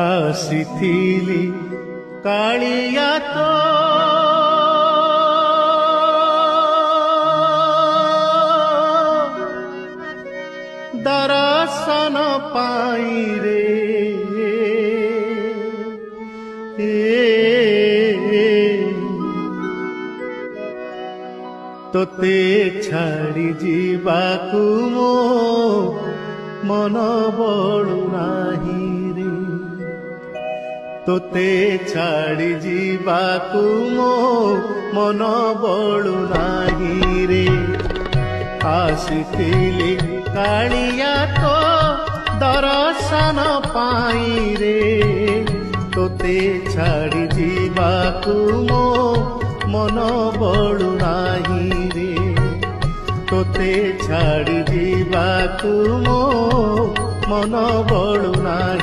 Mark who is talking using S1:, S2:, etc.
S1: ଆସିଥିଲି କାଳିଆ ତୋ ଦର୍ଶନ ପାଇଁ ରେ ତୋତେ ଛାଡ଼ି ଯିବାକୁ ମୋ ମନ ବଳୁ ନାହିଁ ରେ ତୋତେ ଛାଡ଼ି ଯିବାକୁ ମୋ ମନ ବଳୁ ନାହିଁ ରେ ଆସିଥିଲି କାଳିଆ ତୋ ଦର୍ଶନ ପାଇଁ ରେ ତୋତେ ଛାଡ଼ି ଯିବାକୁ ମୋ ମନ ବଳୁ ନାହିଁ ରେ ତୋତେ ଛାଡ଼ି ଯିବାକୁ ମୋ ମନ ବଳୁ ନାହିଁ।